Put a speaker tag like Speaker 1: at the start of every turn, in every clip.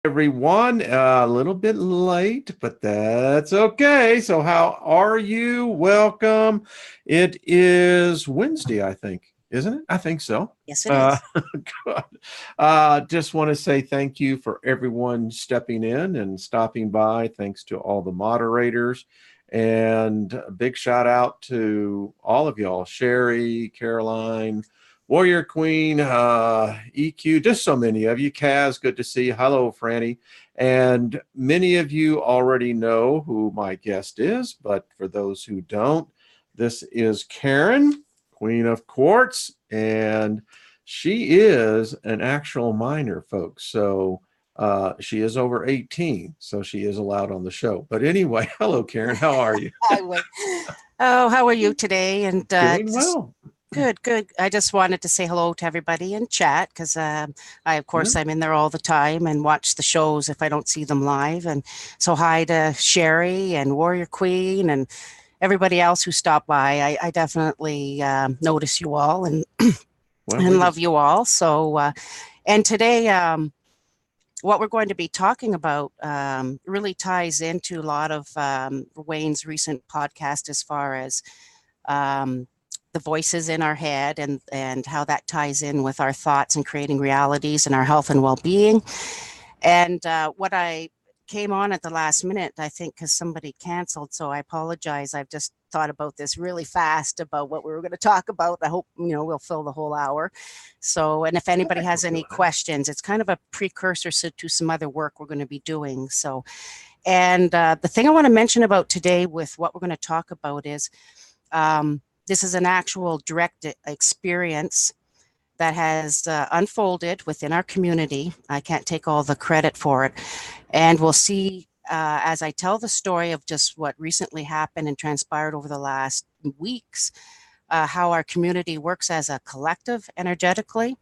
Speaker 1: Everyone. A little bit late, but that's okay. So, how are you? Welcome. It is Wednesday, I think, isn't it? I think so.
Speaker 2: Yes, it is.
Speaker 1: Good. Just want to say thank you for everyone stepping in and stopping by. Thanks to all the moderators. And a big shout out to all of y'all, Sherry, Caroline, Warrior Queen, EQ, just so many of you. Kaz, good to see you. Hello, Franny. And many of you already know who my guest is, but for those who don't, this is Karen, Queen of Quartz, and she is an actual minor, folks. So she is over 18, so she is allowed on the show. But anyway, hello, Karen. How are you?
Speaker 2: I would. Oh, how are you today? And
Speaker 1: Doing well.
Speaker 2: good, good. I just wanted to say hello to everybody in chat because of
Speaker 1: Yeah.
Speaker 2: course, I'm in there all the time and watch the shows if I don't see them live. And so, hi to Sherry and Warrior Queen and everybody else who stopped by. I definitely notice you all and
Speaker 1: Well,
Speaker 2: and
Speaker 1: we
Speaker 2: love
Speaker 1: just
Speaker 2: you all. So, and today. What we're going to be talking about really ties into a lot of Wayne's recent podcast as far as the voices in our head and how that ties in with our thoughts and creating realities and our health and well-being. And what I came on at the last minute, I think, because somebody canceled. So I apologize. I've just thought about this really fast about what we were going to talk about. I hope, we'll fill the whole hour. So, and if anybody has any questions, it's kind of a precursor to some other work we're going to be doing. So, and the thing I want to mention about today with what we're going to talk about is this is an actual direct experience that has unfolded within our community. I can't take all the credit for it. And we'll see as I tell the story of just what recently happened and transpired over the last weeks, how our community works as a collective energetically,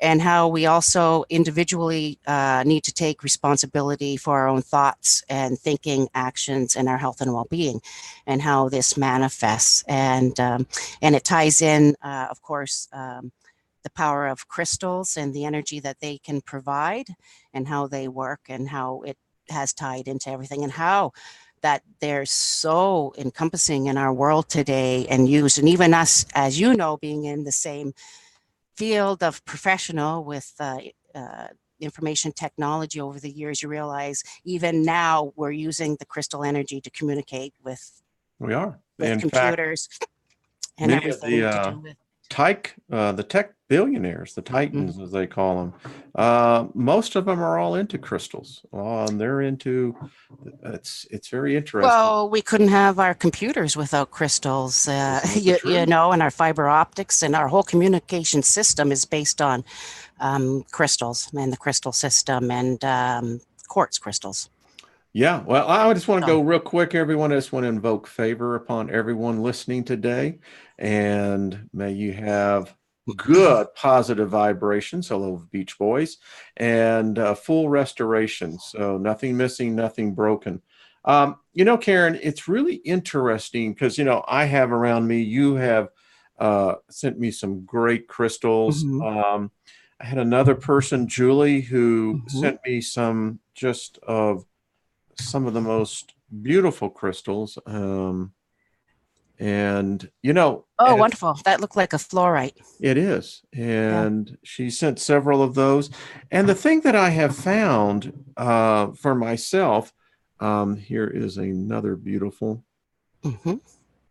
Speaker 2: and how we also individually need to take responsibility for our own thoughts and thinking, actions, and our health and well-being, and how this manifests. And it ties in, of course, the power of crystals and the energy that they can provide and how they work and how it has tied into everything and how that they're so encompassing in our world today and used. And even us, as you know, being in the same field of professional with information technology over the years, you realize even now we're using the crystal energy to communicate with
Speaker 1: we are. In fact,
Speaker 2: computers and
Speaker 1: many of
Speaker 2: everything to do with
Speaker 1: the tech billionaires, the titans as they call them, most of them are all into crystals. And they're into it's very interesting.
Speaker 2: Well, we couldn't have our computers without crystals, and our fiber optics and our whole communication system is based on crystals and the crystal system and quartz crystals.
Speaker 1: Yeah, well, I just want to go real quick, everyone. I just want to invoke favor upon everyone listening today, and may you have good positive vibrations. Hello, Beach Boys, and full restoration. So nothing missing, nothing broken. Karen, it's really interesting because I have around me. You have sent me some great crystals. I had another person, Julie, who sent me some just of some of the most beautiful crystals.
Speaker 2: Oh, wonderful. That looked like a fluorite.
Speaker 1: It is. And she sent several of those. And the thing that I have found for myself, here is another beautiful.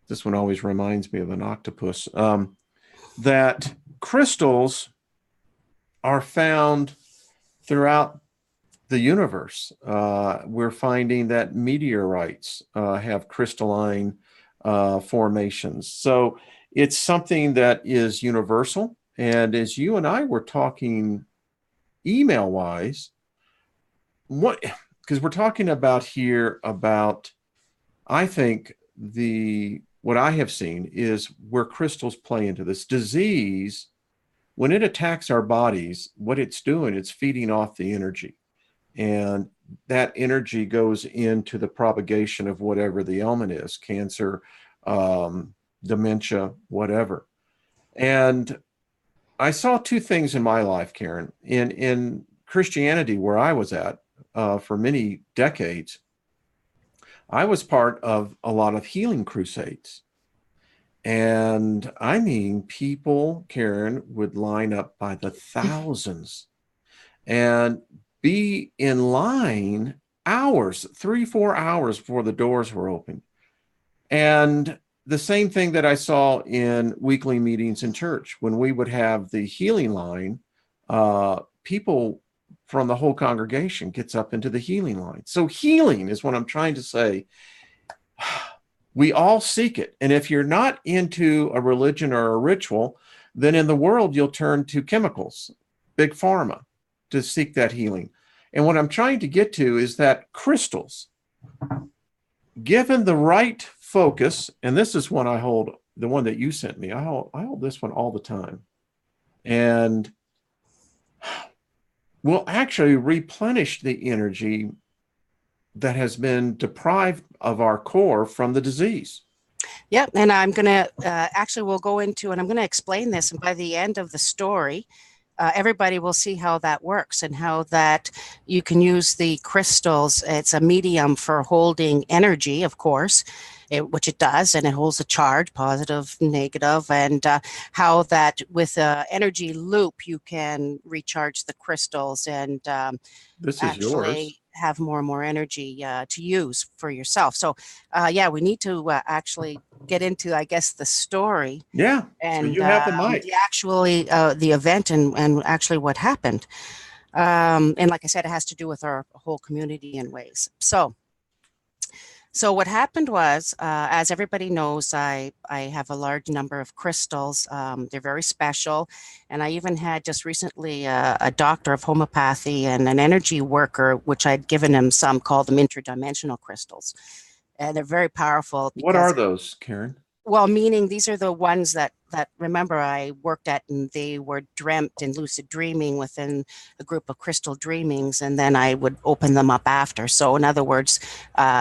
Speaker 1: This one always reminds me of an octopus. That crystals are found throughout the universe. We're finding that meteorites have crystalline formations. So it's something that is universal. And as you and I were talking email wise, because we're talking about here about, I think what I have seen is where crystals play into this disease. When it attacks our bodies, what it's doing, it's feeding off the energy. And that energy goes into the propagation of whatever the ailment is, cancer, dementia, whatever. And I saw two things in my life, Karen. In Christianity, where I was at, for many decades, I was part of a lot of healing crusades. And I mean, people, Karen, would line up by the thousands and be in line hours, 3, 4 hours before the doors were open. And the same thing that I saw in weekly meetings in church, when we would have the healing line, people from the whole congregation gets up into the healing line. So healing is what I'm trying to say. We all seek it. And if you're not into a religion or a ritual, then in the world, you'll turn to chemicals, big pharma, to seek that healing. And what I'm trying to get to is that crystals, given the right focus, and this is one I hold, the one that you sent me, I hold this one all the time, and will actually replenish the energy that has been deprived of our core from the disease.
Speaker 2: Yep. And I'm going to actually, we'll go into, and I'm going to explain this. And by the end of the story, everybody will see how that works and how that you can use the crystals. It's a medium for holding energy, of course, which it does, and it holds a charge, positive, negative, and how that with an energy loop, you can recharge the crystals and
Speaker 1: This is yours.
Speaker 2: actually have more and more energy to use for yourself. So yeah, we need to actually get into, I guess, the story
Speaker 1: Yeah. So
Speaker 2: and
Speaker 1: you have the mic.
Speaker 2: the event and actually what happened. And like I said, it has to do with our whole community in ways. So what happened was, as everybody knows, I have a large number of crystals. They're very special. And I even had just recently a doctor of homeopathy and an energy worker, which I'd given him some, called them interdimensional crystals. And they're very powerful
Speaker 1: What are
Speaker 2: because,
Speaker 1: those, Karen?
Speaker 2: well, meaning these are the ones that remember I worked at, and they were dreamt in lucid dreaming within a group of crystal dreamings, and then I would open them up after. So in other words,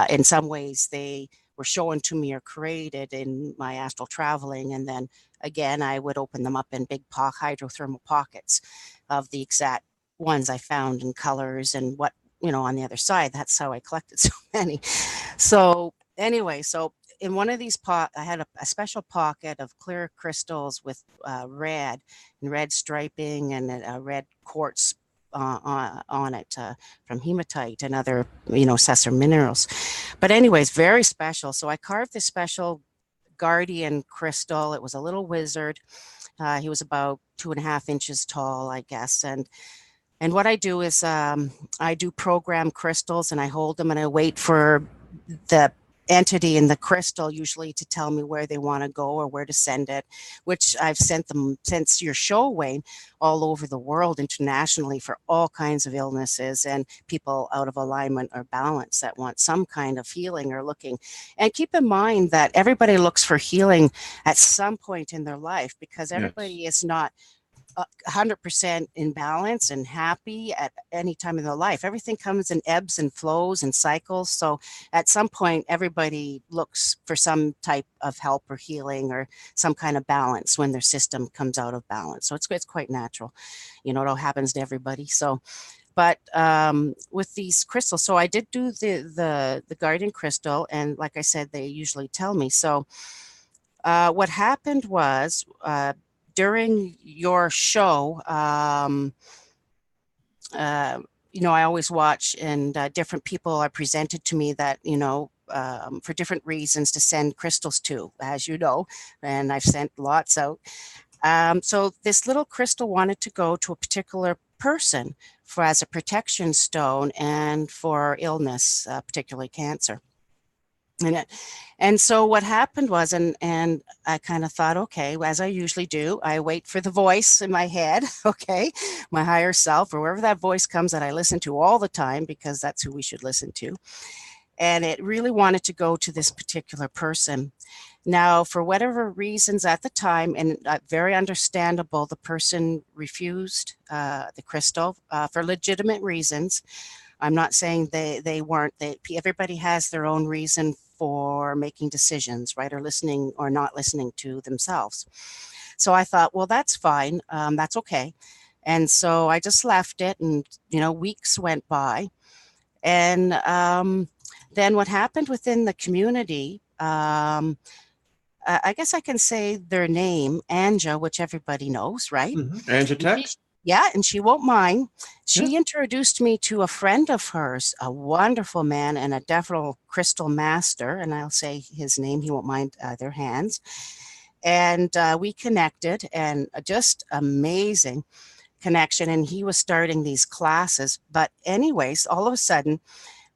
Speaker 2: in some ways they were shown to me or created in my astral traveling, and then again I would open them up in big hydrothermal pockets of the exact ones I found in colors and what, on the other side. That's how I collected so many. So anyway, so in one of these I had a special pocket of clear crystals with red striping and a red quartz on it from hematite and other, sessile minerals. But anyways, very special. So I carved this special guardian crystal. It was a little wizard. He was about 2.5 inches tall, I guess. And what I do is I do program crystals, and I hold them and I wait for the entity in the crystal usually to tell me where they want to go or where to send it, which I've sent them since your show, Wayne, all over the world internationally for all kinds of illnesses and people out of alignment or balance that want some kind of healing or looking. And keep in mind that everybody looks for healing at some point in their life, because
Speaker 1: Yes.
Speaker 2: everybody is not 100% in balance and happy at any time in their life. Everything comes in ebbs and flows and cycles. So at some point, everybody looks for some type of help or healing or some kind of balance when their system comes out of balance. So it's quite natural. It all happens to everybody. So, but with these crystals, so I did do the guardian crystal, and like I said, they usually tell me. So what happened was, during your show, I always watch, and different people are presented to me that, for different reasons to send crystals to, as you know, and I've sent lots out. So this little crystal wanted to go to a particular person for as a protection stone and for illness, particularly cancer. And so what happened was, and I kind of thought, okay, as I usually do, I wait for the voice in my head, okay, my higher self, or wherever that voice comes that I listen to all the time, because that's who we should listen to. And it really wanted to go to this particular person. Now, for whatever reasons at the time, and very understandable, the person refused the crystal for legitimate reasons. I'm not saying they weren't. Everybody has their own reason for making decisions, right, or listening or not listening to themselves. So I thought, well, that's fine. That's okay. And so I just left it, and weeks went by. And then what happened within the community, I guess I can say their name, Anja, which everybody knows, right?
Speaker 1: Anja
Speaker 2: And
Speaker 1: Tech?
Speaker 2: yeah, and she won't mind.
Speaker 1: Yeah.
Speaker 2: She introduced me to a friend of hers, a wonderful man and a definite crystal master, and I'll say his name, he won't mind their hands. And we connected, and just amazing connection. And he was starting these classes. But anyways, all of a sudden,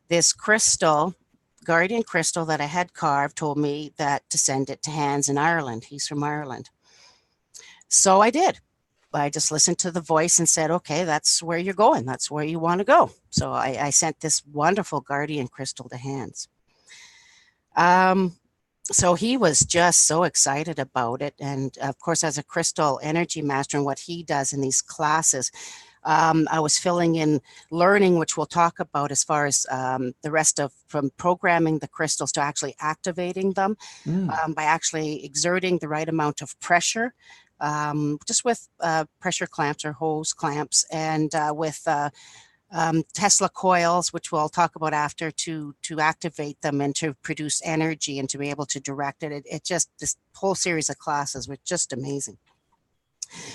Speaker 2: this crystal, guardian crystal that I had carved, told me that to send it to Hans in Ireland. He's from Ireland. So I did. I just listened to the voice and said, okay, that's where you're going. That's where you want to go. So I sent this wonderful guardian crystal to Hans. So he was just so excited about it. And of course, as a crystal energy master and what he does in these classes, I was filling in learning, which we'll talk about as far as the rest of from programming the crystals to actually activating them by actually exerting the right amount of pressure, just with pressure clamps or hose clamps, and with Tesla coils, which we'll talk about after, to activate them and to produce energy and to be able to direct it. It just, this whole series of classes was just amazing.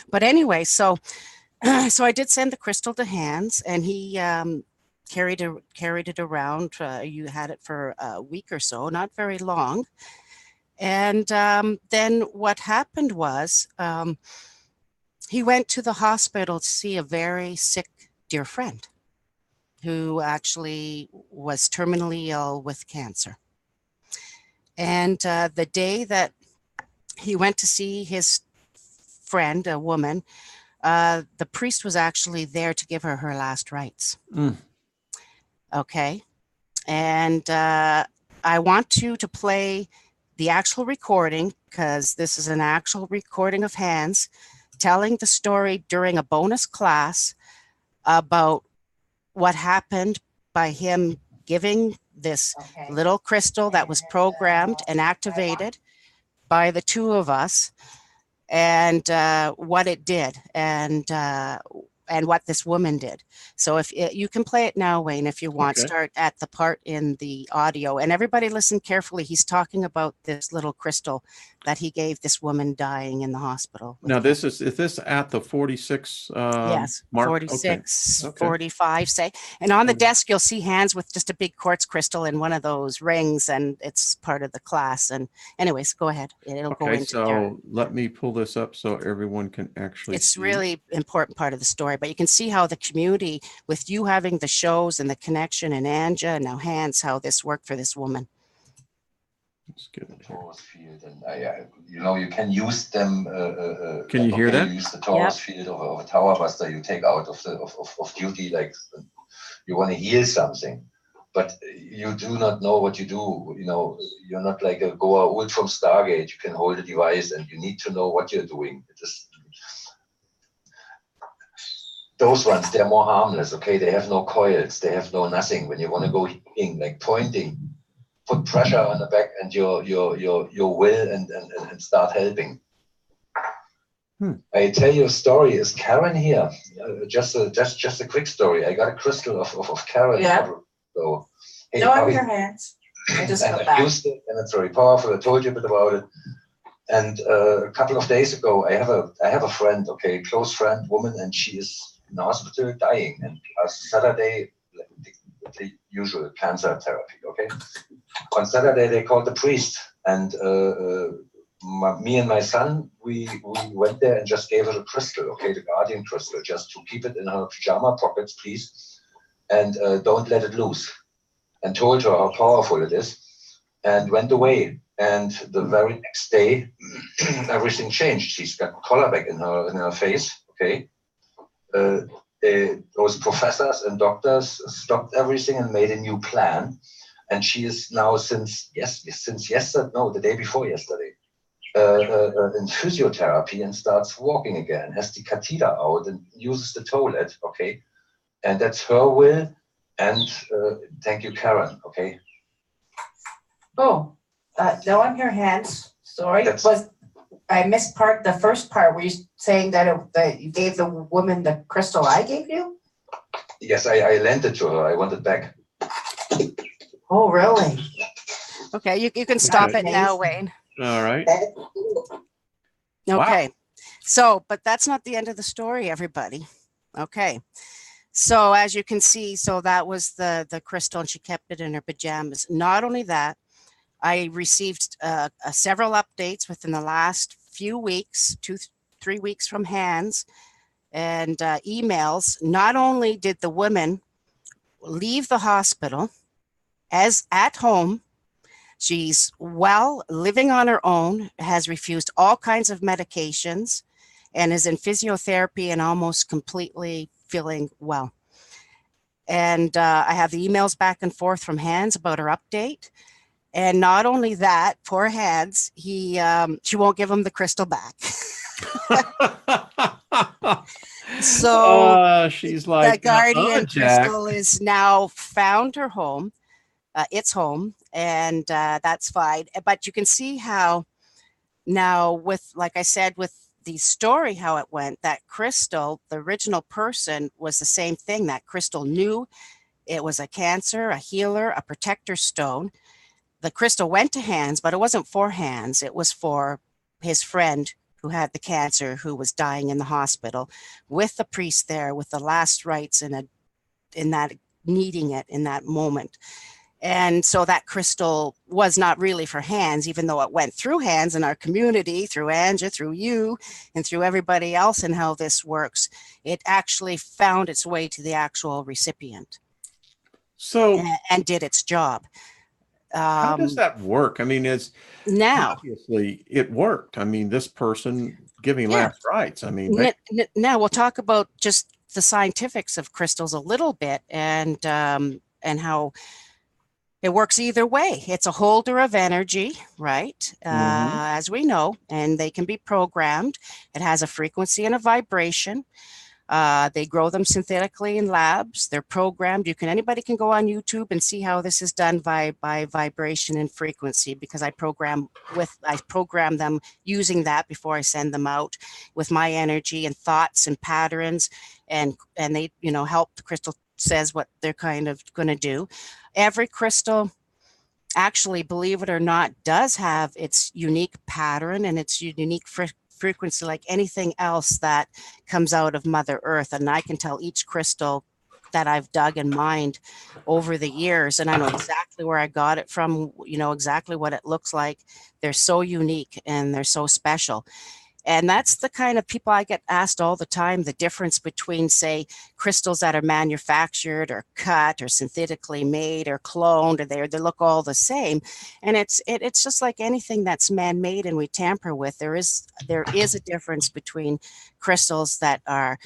Speaker 2: But anyway, so I did send the crystal to Hans, and he carried it around. You had it for a week or so, not very long. And then what happened was he went to the hospital to see a very sick dear friend who actually was terminally ill with cancer. And the day that he went to see his friend, a woman, the priest was actually there to give her her last rites. Okay. And I want you to play the actual recording, because this is an actual recording of Hans telling the story during a bonus class about what happened by him giving this little crystal that was programmed and activated by the two of us, and what it did, and what this woman did. So if you can play it now, Wayne, if you want. Start at the part in the audio, and everybody listen carefully. He's talking about this little crystal that he gave this woman dying in the hospital.
Speaker 1: Now is this at the 46
Speaker 2: yes,
Speaker 1: mark?
Speaker 2: 46, okay. 45, say. And on the desk, you'll see Hans with just a big quartz crystal in one of those rings, and it's part of the class. And anyways, go ahead. It'll go into
Speaker 1: so let me pull this up so everyone can actually
Speaker 2: It's see. Really important part of the story, but you can see how the community, with you having the shows and the connection, and Anja and now Hans, how this worked for this woman.
Speaker 1: Let's get it
Speaker 3: torus field, and you can use them.
Speaker 1: Can you hear that?
Speaker 3: You use the torus field of a tower buster you take out of duty, like you want to heal something, but you do not know what you do. You're not like a Goa Ult from Stargate. You can hold a device, and you need to know what you're doing. Those ones, they're more harmless. Okay, they have no coils. They have no nothing. When you want to go healing, like pointing, put pressure on the back and your will and start helping. I tell you a story. Is Karen here? Just a quick story. I got a crystal of Karen.
Speaker 4: Yeah.
Speaker 3: So, hey,
Speaker 4: no, I'm your hands. I just got back.
Speaker 3: I used it, and it's very powerful. I told you a bit about it. And a couple of days ago, I have a friend, okay, close friend, woman, and she is in the hospital dying. And Saturday, the usual cancer therapy, okay. On Saturday, they called the priest, and me and my son, we went there and just gave her the crystal, okay, the guardian crystal, just to keep it in her pajama pockets, please, and don't let it loose, and told her how powerful it is, and went away. And the very next day, everything changed. She's got color back in her face, okay. Those professors and doctors stopped everything and made a new plan. And she is now since yesterday, no, the day before yesterday, in physiotherapy, and starts walking again, has the catheter out and uses the toilet, okay? And that's her will. And thank you, Karen, okay?
Speaker 4: Oh, no, I'm your hands. Sorry. I missed the first part. Were you saying that you gave the woman the crystal I gave you?
Speaker 3: Yes, I lent it to her. I want it back.
Speaker 4: Oh, really?
Speaker 2: Okay, you can stop
Speaker 1: Okay.
Speaker 2: it now, Wayne.
Speaker 1: All right.
Speaker 2: Okay.
Speaker 1: Wow.
Speaker 2: So, but that's not the end of the story, everybody. Okay. So as you can see, so that was the crystal, and she kept it in her pajamas. Not only that, I received several updates within the last few weeks, 3 weeks from hands and emails. Not only did the woman leave the hospital as at home, she's well, living on her own, has refused all kinds of medications, and is in physiotherapy and almost completely feeling well. And I have the emails back and forth from Hans about her update. And not only that, poor Hans, she won't give him the crystal back. So
Speaker 1: She's
Speaker 2: the
Speaker 1: like,
Speaker 2: guardian
Speaker 1: Jack.
Speaker 2: crystal is now found her home, its home, and that's fine. But you can see how now, with, like I said, with the story, how it went, that crystal, the original person was the same thing. That crystal knew it was a cancer, a healer, a protector stone. The crystal went to Hans, but it wasn't for Hans. It was for his friend who had the cancer, who was dying in the hospital, with the priest there, with the last rites in that needing it in that moment. And so that crystal was not really for Hans, even though it went through Hans in our community, through Anja, through you, and through everybody else, and how this works. It actually found its way to the actual recipient.
Speaker 1: So,
Speaker 2: and did its job.
Speaker 1: How does that work? I mean, it's
Speaker 2: now
Speaker 1: obviously it worked. I mean, this person giving
Speaker 2: Yeah.
Speaker 1: last rites. I mean,
Speaker 2: now we'll talk about just the scientifics of crystals a little bit, and how it works either way. It's a holder of energy, right? As we know, and they can be programmed. It has a frequency and a vibration. They grow them synthetically in labs. They're programmed. Anybody can go on YouTube and see how this is done by vibration and frequency, because I program them using that before I send them out with my energy and thoughts and patterns, and they help. The crystal says what they're kind of going to do. Every crystal, actually, believe it or not, does have its unique pattern and its unique frequency, like anything else that comes out of Mother Earth. And I can tell each crystal that I've dug and mined over the years, and I know exactly where I got it from, exactly what it looks like. They're so unique and they're so special. And that's the kind of people I get asked all the time, the difference between, say, crystals that are manufactured or cut or synthetically made or cloned, or they look all the same. And it's just like anything that's man-made and we tamper with. There is a difference between crystals that are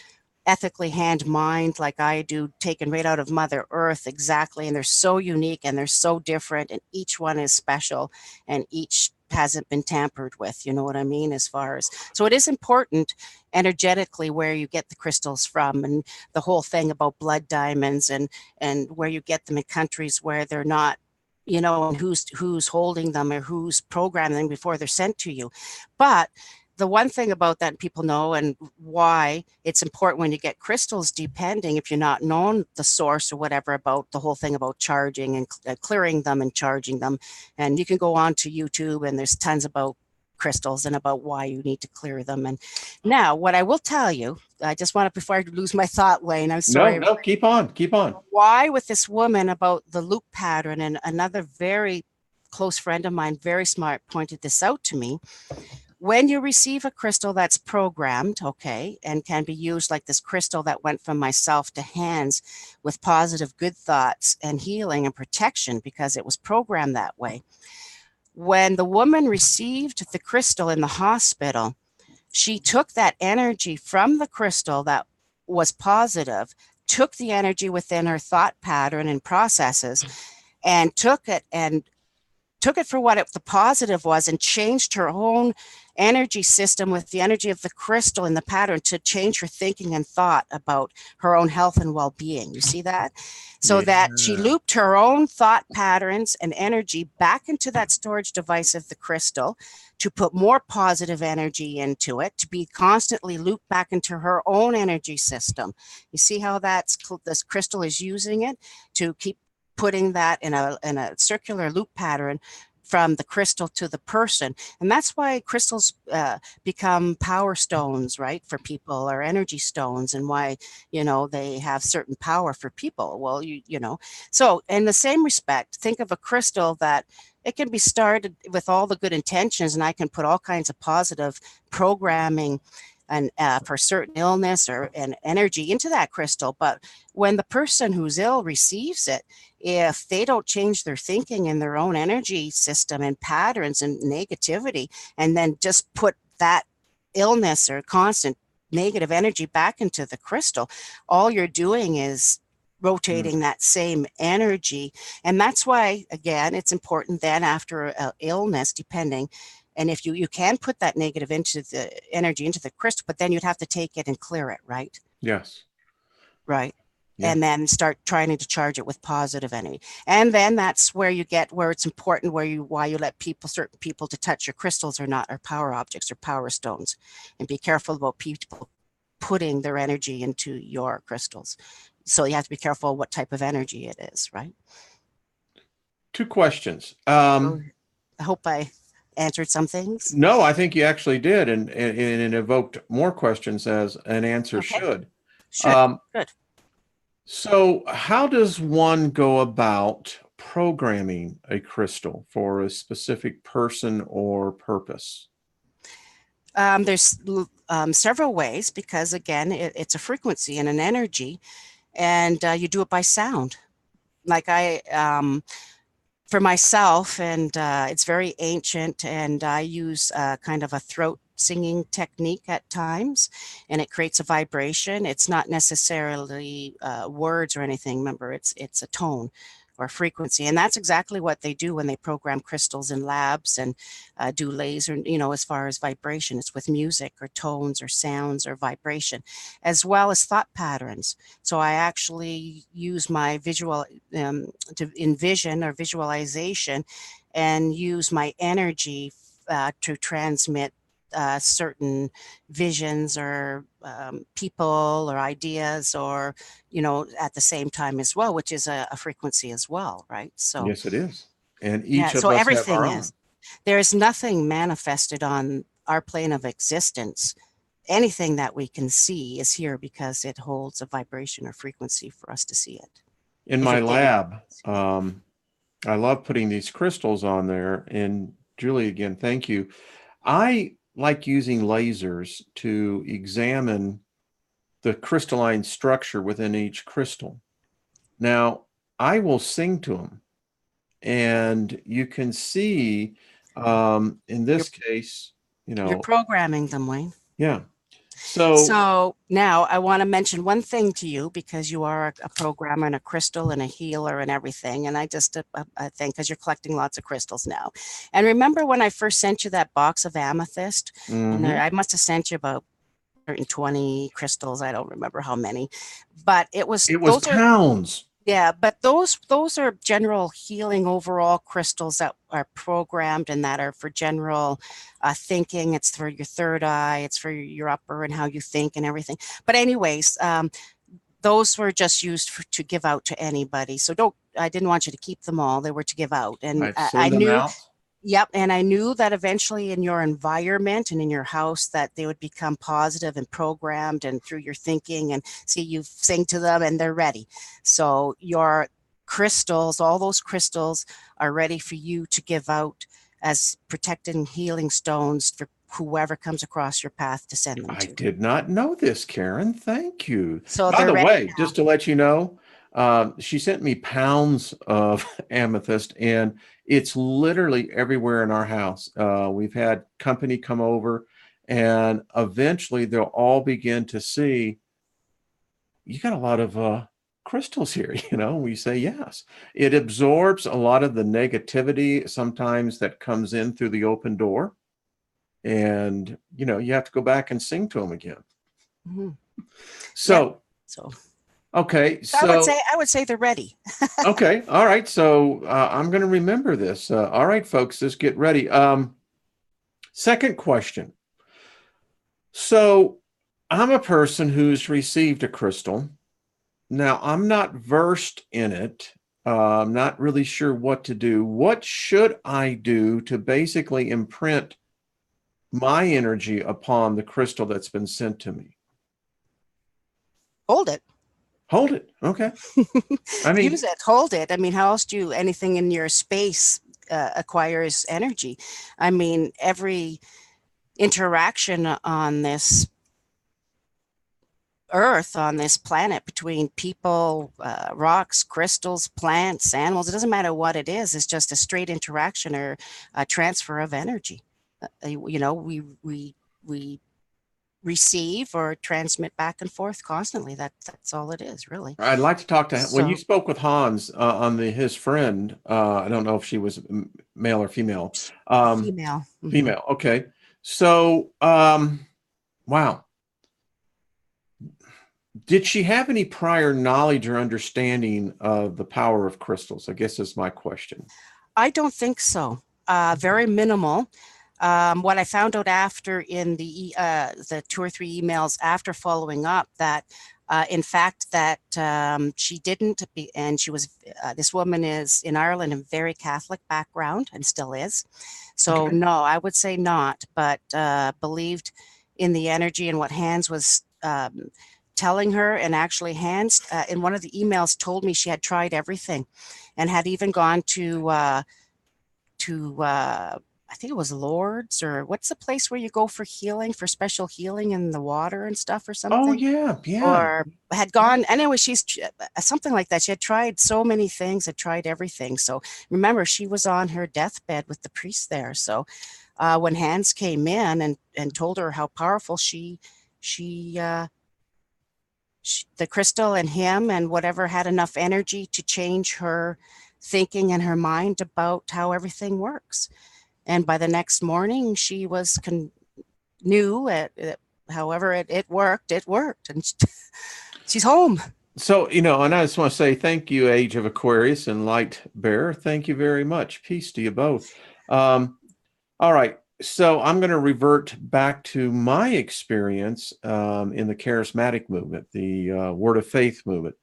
Speaker 2: ethically hand-mined, like I do, taken right out of Mother Earth, exactly, and they're so unique and they're so different, and each one is special, and each hasn't been tampered with, you know what I mean, as far as, so it is important energetically where you get the crystals from, and the whole thing about blood diamonds, and where you get them in countries where they're not, and who's holding them or who's programming them before they're sent to you. But the one thing about that people know, and why it's important when you get crystals, depending if you're not known the source or whatever, about the whole thing about charging and clearing them and charging them. And you can go on to YouTube and there's tons about crystals and about why you need to clear them. And now what I will tell you, I just want to, before I lose my thought, Wayne, I'm sorry.
Speaker 1: No, keep on.
Speaker 2: Why with this woman about the loop pattern, and another very close friend of mine, very smart, pointed this out to me. When you receive a crystal that's programmed, okay, and can be used like this crystal that went from myself to Hans with positive good thoughts and healing and protection because it was programmed that way. When the woman received the crystal in the hospital, she took that energy from the crystal that was positive, took the energy within her thought pattern and processes, and took it for what the positive was, and changed her own energy system with the energy of the crystal in the pattern to change her thinking and thought about her own health and well-being. You see that? So that she looped her own thought patterns and energy back into that storage device of the crystal to put more positive energy into it, to be constantly looped back into her own energy system. You see how this crystal is using it to keep putting that in a circular loop pattern from the crystal to the person. And that's why crystals become power stones, right, for people, or energy stones, and why, they have certain power for people. Well, so in the same respect, think of a crystal that it can be started with all the good intentions, and I can put all kinds of positive programming and for certain illness or an energy into that crystal. But when the person who's ill receives it, if they don't change their thinking and their own energy system and patterns and negativity, and then just put that illness or constant negative energy back into the crystal, all you're doing is rotating that same energy. And that's why, again, it's important then after an illness, depending, and if you can put that negative into the energy into the crystal, but then you'd have to take it and clear it, right?
Speaker 1: Yes.
Speaker 2: Right.
Speaker 1: Yeah.
Speaker 2: And then start trying to charge it with positive energy. And then that's where you get where it's important, why you let certain people to touch your crystals or not, or power objects or power stones. And be careful about people putting their energy into your crystals. So you have to be careful what type of energy it is, right?
Speaker 1: 2 questions.
Speaker 2: I hope I answered some things.
Speaker 1: No, I think you actually did, and it evoked more questions as an answer should.
Speaker 2: Good.
Speaker 1: So how does one go about programming a crystal for a specific person or purpose?
Speaker 2: There's several ways, because again, it's a frequency and an energy, and you do it by sound. Like for myself, and it's very ancient, and I use kind of a throat singing technique at times, and it creates a vibration. It's not necessarily words or anything. Remember, it's a tone or frequency, and that's exactly what they do when they program crystals in labs and do laser, as far as vibration. It's with music or tones or sounds or vibration, as well as thought patterns. So I actually use my visual to envision or visualization, and use my energy to transmit certain visions or people or ideas, or at the same time as well, which is a frequency as well, right? So
Speaker 1: yes, it is. And each of us
Speaker 2: everything
Speaker 1: have our own.
Speaker 2: There's nothing manifested on our plane of existence. Anything that we can see is here because it holds a vibration or frequency for us to see it.
Speaker 1: In my lab, I love putting these crystals on there. And Julie, again, thank you. I like using lasers to examine the crystalline structure within each crystal. Now, I will sing to them, and you can see in this case,
Speaker 2: you're programming them, Wayne.
Speaker 1: Yeah.
Speaker 2: So now I want to mention one thing to you, because you are a programmer and a crystal and a healer and everything. And I just I think, because you're collecting lots of crystals now. And remember when I first sent you that box of amethyst? And I must have sent you about 120 crystals. I don't remember how many, but it was
Speaker 1: pounds.
Speaker 2: Yeah, but those are general healing overall crystals that are programmed, and that are for general thinking. It's for your third eye. It's for your upper and how you think and everything. But anyways, those were just used to give out to anybody. So I didn't want you to keep them all. They were to give out. And I knew. Yep. And I knew that eventually in your environment and in your house that they would become positive and programmed, and through your thinking, and see, you sing to them and they're ready. So your crystals, all those crystals, are ready for you to give out as protected and healing stones for whoever comes across your path to send them to.
Speaker 1: I did not know this, Karen. Thank you.
Speaker 2: So
Speaker 1: by the way, just to let you know, she sent me pounds of amethyst, and it's literally everywhere in our house. We've had company come over, and eventually they'll all begin to see, you got a lot of crystals here. We say yes. It absorbs a lot of the negativity sometimes that comes in through the open door, and you have to go back and sing to them again. So okay, so
Speaker 2: I would say they're ready.
Speaker 1: Okay, all right. So I'm going to remember this. All right, folks, just get ready. Second question. So I'm a person who's received a crystal. Now, I'm not versed in it, I'm not really sure what to do. What should I do to basically imprint my energy upon the crystal that's been sent to me?
Speaker 2: Hold it.
Speaker 1: Hold it. Okay. I mean,
Speaker 2: Use it. Hold it. I mean, how else do anything in your space acquires energy? I mean, every interaction on this earth, on this planet, between people, rocks, crystals, plants, animals, it doesn't matter what it is. It's just a straight interaction or a transfer of energy. You know, we receive or transmit back and forth constantly. That's all it is, really.
Speaker 1: I'd like to talk to when you
Speaker 2: So
Speaker 1: spoke with Hans on his friend. I don't know if she was male or female.
Speaker 2: female.
Speaker 1: Female. Okay. So, wow. Did she have any prior knowledge or understanding of the power of crystals? I guess is my question.
Speaker 2: I don't think so. Very minimal. What I found out after in the 2 or 3 emails after following up that in fact that she didn't be, and she was this woman is in Ireland, a very Catholic background and still is. So
Speaker 1: Okay.
Speaker 2: no, I would say not, but believed in the energy and what Hans was telling her. And actually Hans in one of the emails told me she had tried everything and had even gone to I think it was Lord's, or what's the place where you go for healing, for special healing in the water and stuff or
Speaker 1: Oh
Speaker 2: something,
Speaker 1: yeah, yeah.
Speaker 2: or had gone anyway. She's something like that. She had tried so many things, had tried everything. So remember, she was on her deathbed with the priest there. So when Hans came in and told her how powerful she the crystal and him and whatever had enough energy to change her thinking and her mind about how everything works. And by the next morning, she was knew it, however it worked, and she's home.
Speaker 1: So, and I just want to say thank you, Age of Aquarius and Light Bearer. Thank you very much. Peace to you both. All right. So I'm going to revert back to my experience in the charismatic movement, the Word of Faith movement.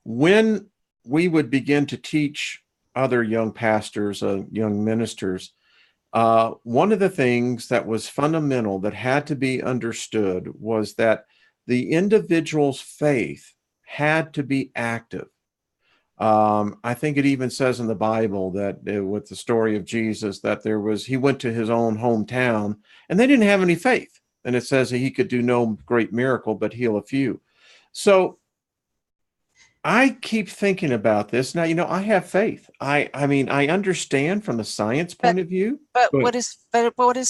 Speaker 1: When we would begin to teach other young pastors, young ministers, one of the things that was fundamental that had to be understood was that the individual's faith had to be active. I think it even says in the Bible that with the story of Jesus, that he went to his own hometown and they didn't have any faith. And it says that he could do no great miracle, but heal a few. So I keep thinking about this. Now, I have faith. I mean, I understand from the science point of view.
Speaker 2: But what is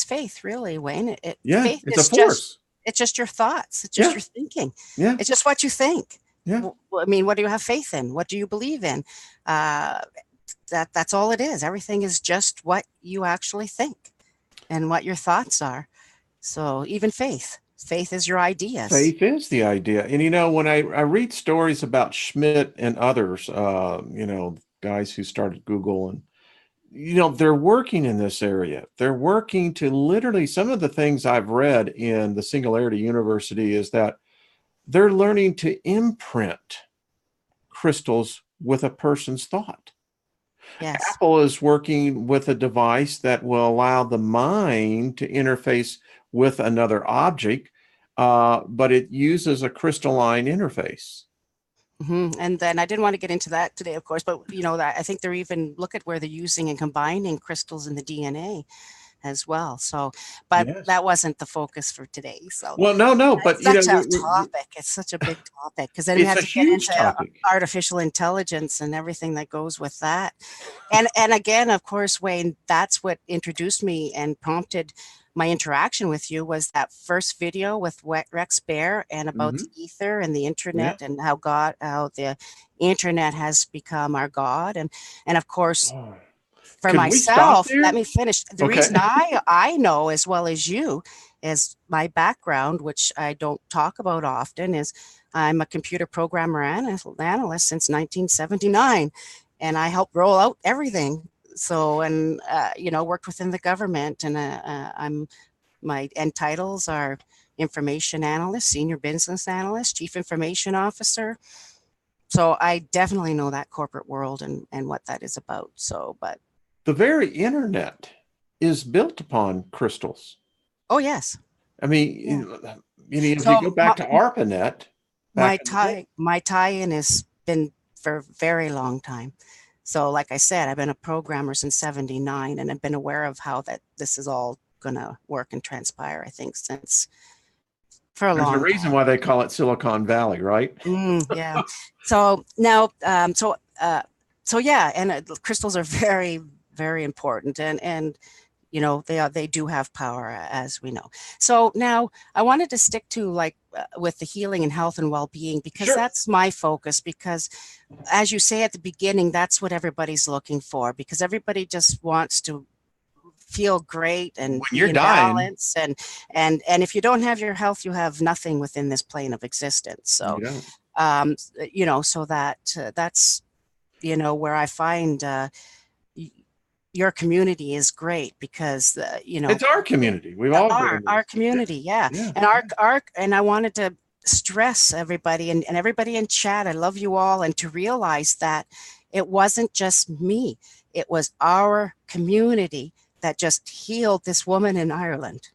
Speaker 2: faith really, Wayne?
Speaker 1: Yeah,
Speaker 2: faith
Speaker 1: it's a
Speaker 2: is
Speaker 1: force.
Speaker 2: It's just your thoughts. It's just your thinking.
Speaker 1: Yeah.
Speaker 2: It's just what you think.
Speaker 1: Yeah.
Speaker 2: I mean, what do you have faith in? What do you believe in? That's all it is. Everything is just what you actually think and what your thoughts are. So even faith is your ideas.
Speaker 1: Faith is the idea. And, when I read stories about Schmidt and others, guys who started Google, and, they're working in this area. They're working to literally, some of the things I've read in the Singularity University is that they're learning to imprint crystals with a person's thought.
Speaker 2: Yes.
Speaker 1: Apple is working with a device that will allow the mind to interface with another object, but it uses a crystalline interface.
Speaker 2: Mm-hmm. And then I didn't want to get into that today, of course, but that I think they're even look at where they're using and combining crystals in the DNA as well. So, but
Speaker 1: Yes.
Speaker 2: that wasn't the focus for today. So,
Speaker 1: well, no, but
Speaker 2: it's such a topic. It's such a big topic because then we have to get into
Speaker 1: topic.
Speaker 2: Artificial intelligence and everything that goes with that. And again, of course, Wayne, that's what introduced me and prompted my interaction with you was that first video with Rex Bear and about the ether and the internet and how the internet has become our God. And of course, for myself, let me finish. The reason I know as well as you is my background, which I don't talk about often, is I'm a computer programmer analyst since 1979, and I helped roll out everything. So, and, worked within the government, and my end titles are information analyst, senior business analyst, chief information officer, So I definitely know that corporate world and what that is about. So, but
Speaker 1: the very internet is built upon crystals.
Speaker 2: oh yes.
Speaker 1: I mean,
Speaker 2: Yeah.
Speaker 1: if you
Speaker 2: So
Speaker 1: go back to ARPANET, back in the day.
Speaker 2: my tie-in has been for a very long time. So like I said, I've been a programmer since 79 and I've been aware of how that this is all gonna work and transpire, I think, since for a
Speaker 1: There's a
Speaker 2: long
Speaker 1: reason
Speaker 2: time.
Speaker 1: why they call it Silicon Valley, right?
Speaker 2: Yeah. So now, so yeah, and crystals are very, very important, and you know they do have power, as we know. So now I wanted to stick to like with the healing and health and well-being because
Speaker 1: Sure.
Speaker 2: that's my focus. Because as you say at the beginning, that's what everybody's looking for. Because everybody just wants to feel great and
Speaker 1: When
Speaker 2: be
Speaker 1: you're
Speaker 2: in
Speaker 1: dying,
Speaker 2: balance and if you don't have your health, you have nothing within this plane of existence. So
Speaker 1: you don't.
Speaker 2: you know, so that that's you know where I find your community is great because you know
Speaker 1: It's our community. We've all been in
Speaker 2: our
Speaker 1: this.
Speaker 2: community, yeah,
Speaker 1: Yeah.
Speaker 2: and our and I wanted to stress everybody and everybody in chat, I love you all, and to realize that it wasn't just me, it was our community that just healed this woman in Ireland.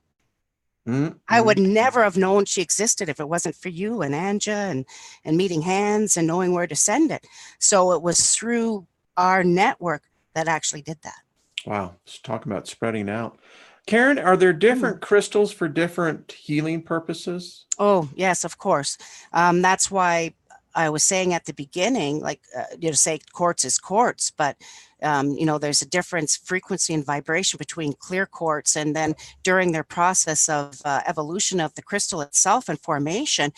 Speaker 2: I
Speaker 1: Mm-hmm.
Speaker 2: would never have known she existed if it wasn't for you and Anja and meeting hands and knowing where to send it. So it was through our network that actually did that.
Speaker 1: Wow. Let's talk about spreading out. Karen, are there different crystals for different healing purposes?
Speaker 2: Oh, yes, of course. That's why I was saying at the beginning, like, you know, say quartz is quartz, but, you know, there's a difference frequency and vibration between clear quartz. And then during their process of evolution of the crystal itself and formation,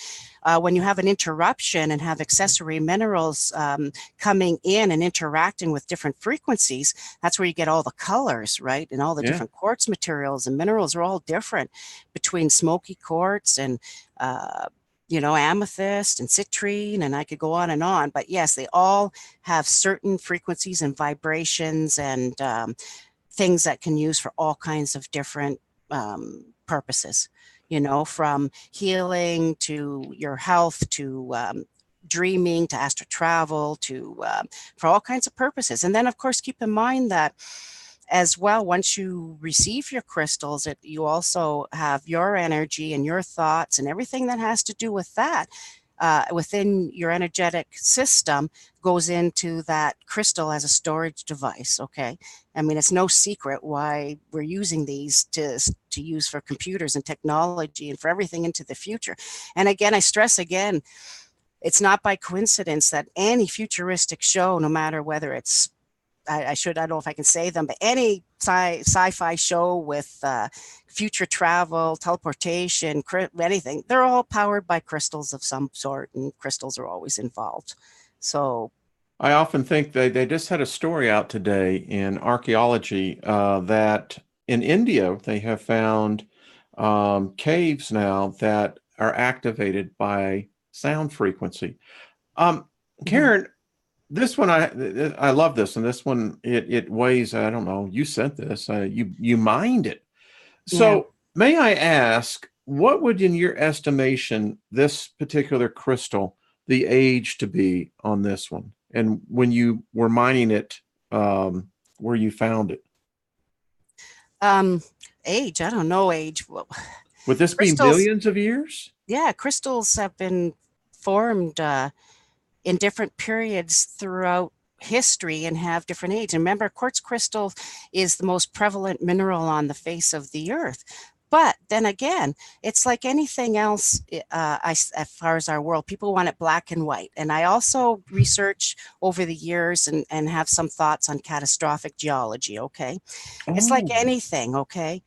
Speaker 2: when you have an interruption and have accessory minerals coming in and interacting with different frequencies, that's where you get all the colors, right? And all the
Speaker 1: Yeah.
Speaker 2: different quartz materials and minerals are all different between smoky quartz and you know, amethyst and citrine, and I could go on and on. But yes, they all have certain frequencies and vibrations and things that can use for all kinds of different purposes, you know, from healing to your health to dreaming to astral travel to for all kinds of purposes. And then, of course, keep in mind that as well, once you receive your crystals, you also have your energy and your thoughts and everything that has to do with that within your energetic system goes into that crystal as a storage device. Okay, I mean it's no secret why we're using these to use for computers and technology and for everything into the future. And again, I stress again, it's not by coincidence that any futuristic show, no matter whether it's I don't know if I can say them, but any sci-fi show with future travel, teleportation, anything, they're all powered by crystals of some sort, and crystals are always involved. So
Speaker 1: I often think they just had a story out today in archaeology that in India they have found caves now that are activated by sound frequency. Karen, this one I love this, and this one it weighs, I don't know, you sent this, you mined it.
Speaker 2: yeah.
Speaker 1: So may I ask, what would in your estimation this particular crystal the age to be on this one? And when you were mining it, where you found it?
Speaker 2: Age, I don't know age. Well,
Speaker 1: Would this be
Speaker 2: crystals,
Speaker 1: millions of years?
Speaker 2: yeah, crystals have been formed in different periods throughout history and have different age. And remember, quartz crystal is the most prevalent mineral on the face of the earth. But then again, it's like anything else as far as our world, people want it black and white. And I also research over the years and have some thoughts on catastrophic geology, okay? It's like
Speaker 1: Oh,
Speaker 2: anything, okay?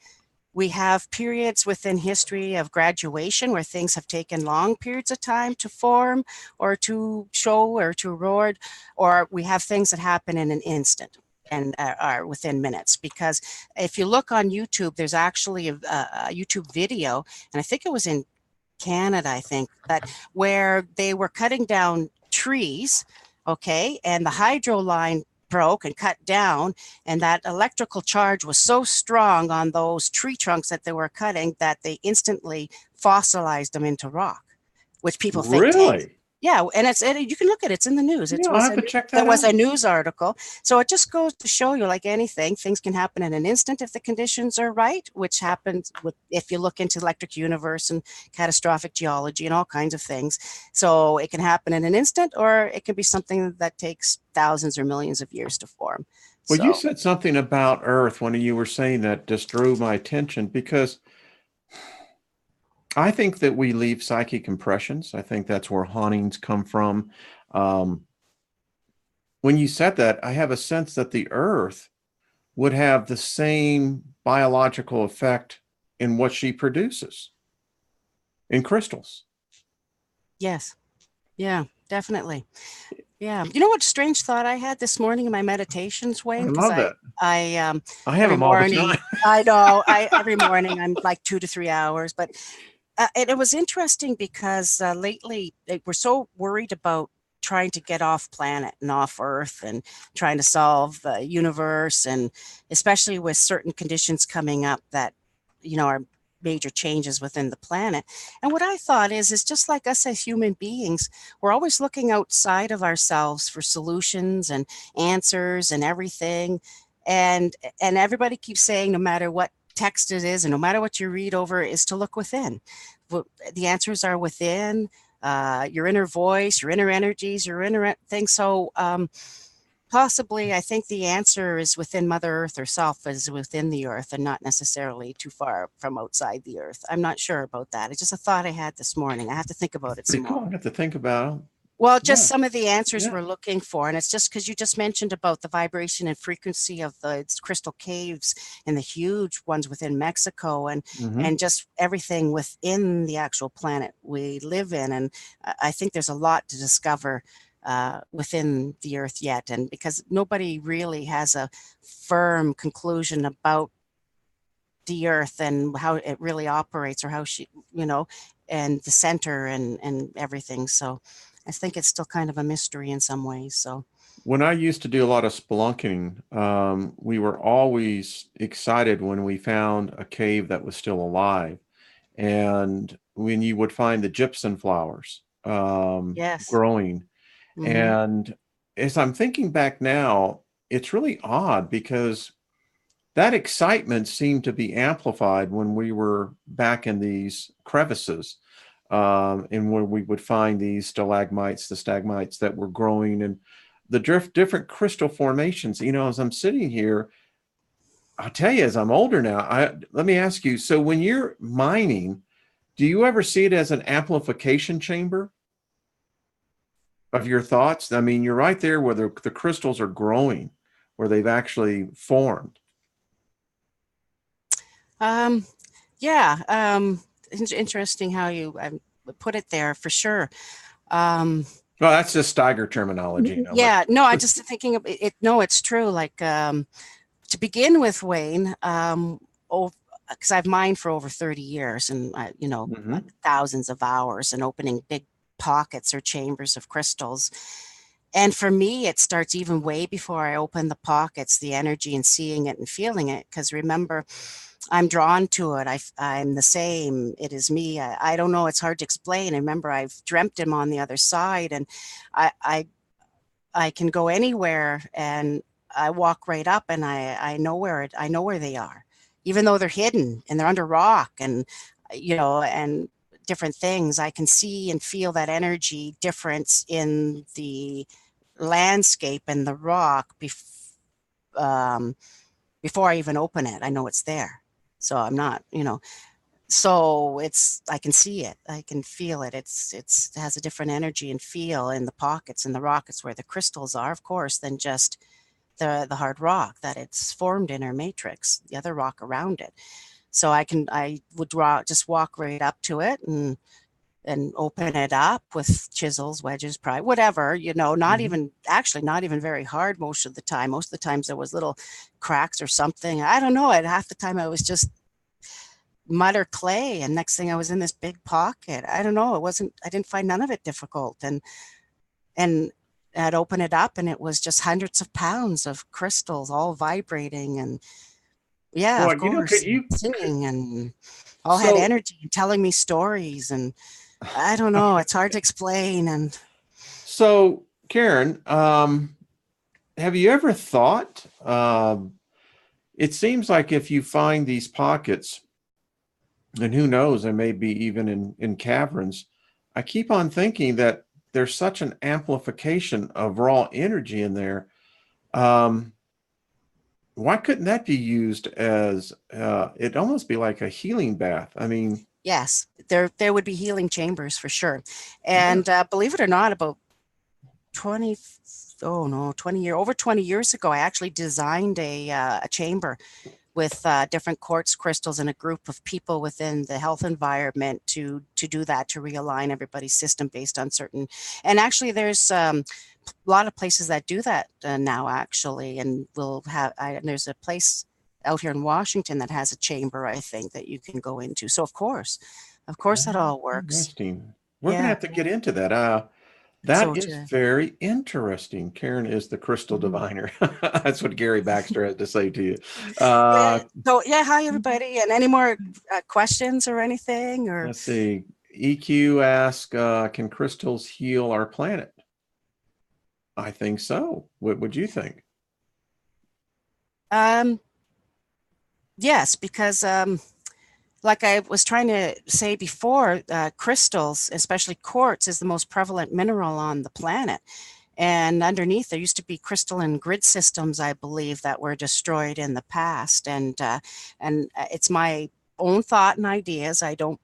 Speaker 2: We have periods within history of graduation where things have taken long periods of time to form or to show or to erode, or we have things that happen in an instant and are within minutes. Because if you look on YouTube, there's actually a YouTube video, and I think it was in Canada, I think, that where they were cutting down trees, okay, and the hydro line broke and cut down, and that electrical charge was so strong on those tree trunks that they were cutting that they instantly fossilized them into rock, which people think
Speaker 1: really?
Speaker 2: Yeah, and you can look at it. It's in the news.
Speaker 1: Yeah, I'll have to check that
Speaker 2: There was
Speaker 1: out.
Speaker 2: a news article. So it just goes to show you, like anything, things can happen in an instant if the conditions are right, which happens if you look into electric universe and catastrophic geology and all kinds of things. So it can happen in an instant, or it can be something that takes thousands or millions of years to form.
Speaker 1: Well, you
Speaker 2: So
Speaker 1: said something about Earth when you were saying that just drew my attention, because I think that we leave psychic impressions. I think that's where hauntings come from. Um, when you said that, I have a sense that the Earth would have the same biological effect in what she produces in crystals.
Speaker 2: yes. Yeah, definitely. Yeah. You know what strange thought I had this morning in my meditations, Wayne?
Speaker 1: I
Speaker 2: Because
Speaker 1: love that.
Speaker 2: I
Speaker 1: I have
Speaker 2: every
Speaker 1: them all the
Speaker 2: morning,
Speaker 1: time.
Speaker 2: I know, every morning I'm like 2 to 3 hours, but it was interesting because lately we're so worried about trying to get off planet and off Earth and trying to solve the universe, and especially with certain conditions coming up that, are major changes within the planet. And what I thought is just like us as human beings, we're always looking outside of ourselves for solutions and answers and everything. And everybody keeps saying, no matter what text it is and no matter what you read over, is to look within. The answers are within your inner voice, your inner energies, your inner thing. So possibly, I think the answer is within Mother Earth herself, is within the Earth, and not necessarily too far from outside the Earth. I'm not sure about that. It's just a thought I had this morning. I have to think about it some
Speaker 1: Pretty cool.
Speaker 2: more.
Speaker 1: I have to think about it.
Speaker 2: Well, just
Speaker 1: Yeah.
Speaker 2: some of the answers
Speaker 1: Yeah.
Speaker 2: we're looking for. And it's just because you just mentioned about the vibration and frequency of the crystal caves and the huge ones within Mexico, and just everything within the actual planet we live in. And I think there's a lot to discover within the Earth yet. And because nobody really has a firm conclusion about the Earth and how it really operates, or how and the center and everything. So I think it's still kind of a mystery in some ways. So
Speaker 1: When I used to do a lot of spelunking, we were always excited when we found a cave that was still alive. And when you would find the gypsum flowers
Speaker 2: yes.
Speaker 1: growing.
Speaker 2: Mhm.
Speaker 1: And as I'm thinking back now, it's really odd because that excitement seemed to be amplified when we were back in these crevices, and where we would find these stalagmites, the stagmites that were growing, and the different crystal formations. As I'm sitting here, I'll tell you, as I'm older now, let me ask you, so when you're mining, do you ever see it as an amplification chamber of your thoughts? I mean, you're right there where the crystals are growing, where they've actually formed.
Speaker 2: Yeah. Interesting how you put it there, for sure.
Speaker 1: Well, that's just Steiger terminology.
Speaker 2: Yeah, no, I just thinking of it. No, it's true. Like, to begin with, Wayne, because I've mined for over 30 years, and like thousands of hours, and opening big pockets or chambers of crystals. And for me, it starts even way before I open the pockets, the energy and seeing it and feeling it. Because remember, I'm drawn to it. I'm the same. It is me. I don't know. It's hard to explain. I remember I've dreamt him on the other side, and I can go anywhere, and I walk right up, and I know where they are, even though they're hidden and they're under rock, and and different things. I can see and feel that energy difference in the landscape and the rock before I even open it. I know it's there. So I'm not, so I can see it, I can feel it. It has a different energy and feel in the pockets and the rockets where the crystals are, of course, than just the hard rock that it's formed in, or matrix, the other rock around it. So I would just walk right up to it and open it up with chisels, wedges, pry, whatever, not even very hard most of the time. Most of the times there was little cracks or something. I don't know. Half the time I was just mud or clay, and next thing I was in this big pocket. I don't know. I didn't find none of it difficult. And I'd open it up, and it was just hundreds of pounds of crystals all vibrating, and yeah,
Speaker 1: Well,
Speaker 2: of course, singing, and all had energy and telling me stories, and I don't know. It's hard to explain. And
Speaker 1: So, Karen, have you ever thought, it seems like if you find these pockets, and who knows, there may be even in caverns, I keep on thinking that there's such an amplification of raw energy in there. Um, why couldn't that be used as, it'd almost be like a healing bath? I mean,
Speaker 2: Yes, there would be healing chambers for sure.
Speaker 1: yeah.
Speaker 2: And believe it or not, about 20, oh no, 20 years ago, I actually designed a chamber with different quartz crystals and a group of people within the health environment to do that, to realign everybody's system based on certain. And actually, there's a lot of places that do that now, actually. And and there's a place out here in Washington that has a chamber, I think, that you can go into. So of course, that all works.
Speaker 1: Interesting. We're gonna
Speaker 2: Yeah.
Speaker 1: have to get into that.
Speaker 2: So
Speaker 1: That is
Speaker 2: to
Speaker 1: very interesting. Karen is the crystal
Speaker 2: Mhm.
Speaker 1: diviner. That's what Gary Baxter had to say to you.
Speaker 2: Yeah.
Speaker 1: Uh,
Speaker 2: So yeah, hi everybody. And any more questions or anything? Or
Speaker 1: let's see. EQ asks, can crystals heal our planet? I think so. What would you think?
Speaker 2: um, yes, because like I was trying to say before, crystals, especially quartz, is the most prevalent mineral on the planet. And underneath, there used to be crystalline grid systems, I believe, that were destroyed in the past. And it's my own thought and ideas. I don't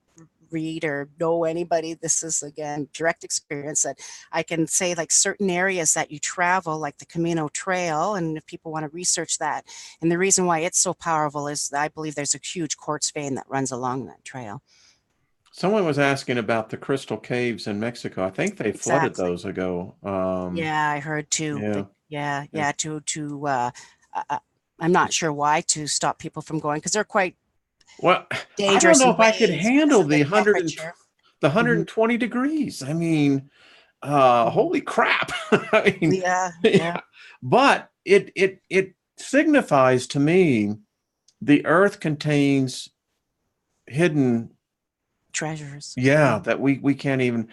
Speaker 2: read or know anybody. This is again direct experience that I can say, like certain areas that you travel, like the Camino Trail, and if people want to research that. And the reason why it's so powerful is that I believe there's a huge quartz vein that runs along that trail.
Speaker 1: Someone was asking about the crystal caves in Mexico. I think they flooded
Speaker 2: Exactly.
Speaker 1: those ago.
Speaker 2: Yeah, I heard too.
Speaker 1: Yeah.
Speaker 2: But yeah,
Speaker 1: Yeah.
Speaker 2: yeah, uh, uh, I'm not sure why, to stop people from going, because they're quite
Speaker 1: Well, I don't
Speaker 2: dangerous
Speaker 1: know
Speaker 2: in
Speaker 1: if I could
Speaker 2: ways because
Speaker 1: handle
Speaker 2: of the
Speaker 1: the 100 and
Speaker 2: temperature.
Speaker 1: the
Speaker 2: Hmm.
Speaker 1: 120 degrees. I mean,
Speaker 2: Hmm.
Speaker 1: holy crap. I mean,
Speaker 2: Yeah, yeah,
Speaker 1: yeah. But it signifies to me the earth contains hidden,
Speaker 2: treasures.
Speaker 1: yeah,
Speaker 2: Mhm.
Speaker 1: that we can't even,